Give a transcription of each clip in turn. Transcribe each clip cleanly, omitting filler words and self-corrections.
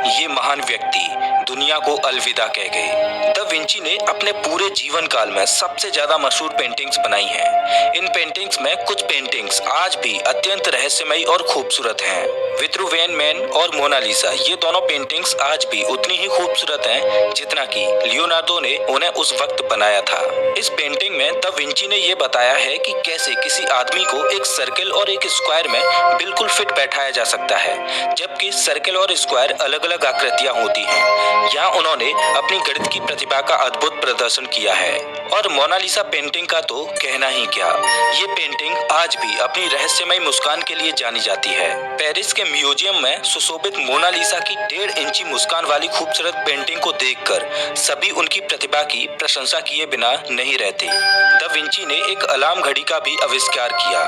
ये महान व्यक्ति दुनिया को अलविदा कह गए। दा विंची ने अपने पूरे जीवन काल में सबसे ज्यादा मशहूर पेंटिंग्स बनाई हैं। इन पेंटिंग्स में कुछ पेंटिंग्स आज भी अत्यंत रहस्यमयी और खूबसूरत हैं। विट्रुवियन मैन और मोनालिसा, ये दोनों पेंटिंग्स आज भी उतनी ही खूबसूरत हैं जितना कि लियोनार्डो ने उन्हें उस वक्त बनाया था। इस पेंटिंग में दा विंची ने ये बताया है कि कैसे किसी आदमी को एक सर्कल और एक स्क्वायर में बिल्कुल फिट बैठाया जा सकता है, जबकि सर्कल और स्क्वायर अलग अलग आकृतियां होती हैं। यहाँ उन्होंने अपनी गणित की प्रतिभा का अद्भुत प्रदर्शन किया है। और मोनालिसा पेंटिंग का तो कहना ही क्या, ये पेंटिंग आज भी अपनी रहस्यमय मुस्कान के लिए जानी जाती है। पेरिस के म्यूजियम में सुशोभित मोनालिसा की 1.5 इंची मुस्कान वाली खूबसूरत पेंटिंग को देखकर सभी उनकी प्रतिभा की प्रशंसा किए बिना नहीं रहते। दा विंची ने एक अलार्म घड़ी का भी आविष्कार किया।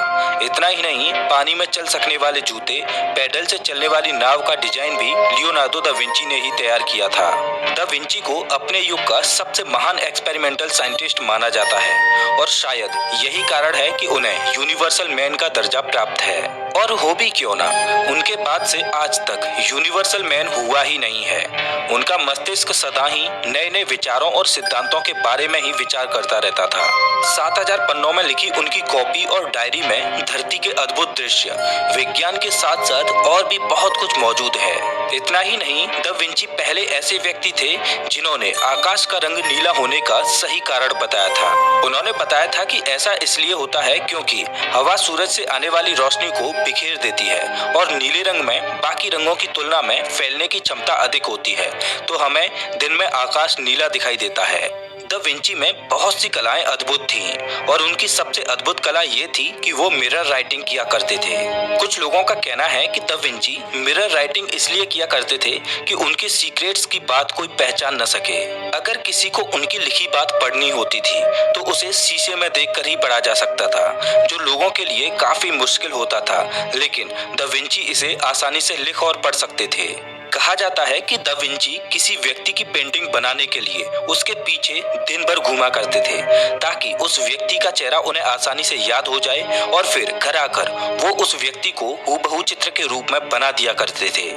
इतना ही नहीं, पानी में चल सकने वाले जूते, पैडल से चलने वाली नाव का डिजाइन भी लियोनार्डो दा विंची ने ही तैयार किया था। दा विंची को अपने युग का सबसे महान एक्सपेरिमेंटल साइंटिस्ट माना जाता है और शायद यही कारण है कि उन्हें यूनिवर्सल मैन का दर्जा प्राप्त है। और हो भी क्यों ना, उनके बाद से आज तक यूनिवर्सल मैन हुआ ही नहीं है। उनका मस्तिष्क सदा ही नए नए विचारों और सिद्धांतों के बारे में ही विचार करता रहता था। 7000 पन्नों में लिखी उनकी कॉपी और डायरी में धरती के अद्भुत दृश्य, विज्ञान के साथ साथ और भी बहुत कुछ मौजूद है। इतना ही नहीं, दा विंची पहले ऐसे व्यक्ति थे जिन्होंने आकाश का रंग नीला होने का सही कारण बताया था। उन्होंने बताया था कि ऐसा इसलिए होता है क्योंकि हवा सूरज से आने वाली रोशनी को बिखेर देती है और नीले रंग में बाकी रंगों की तुलना में फैलने की क्षमता अधिक होती है, तो हमें दिन में आकाश नीला दिखाई देता है। दा विंची में बहुत सी कलाएं अद्भुत थीं और उनकी सबसे अद्भुत कला ये थी कि वो मिरर राइटिंग किया करते थे। कुछ लोगों का कहना है कि दा विंची मिरर राइटिंग इसलिए किया करते थे कि उनके सीक्रेट्स की बात कोई पहचान न सके। अगर किसी को उनकी लिखी बात पढ़नी होती थी तो उसे शीशे में देखकर ही पढ़ा जा सकता था, जो लोगों के लिए काफी मुश्किल होता था, लेकिन दा विंची इसे आसानी से लिख और पढ़ सकते थे। कहा जाता है कि दा विंची किसी व्यक्ति की पेंटिंग बनाने के लिए उसके पीछे दिन भर घूमा करते थे ताकि उस व्यक्ति का चेहरा उन्हें आसानी से याद हो जाए और फिर घर आकर वो उस व्यक्ति को हूबहू चित्र के रूप में बना दिया करते थे।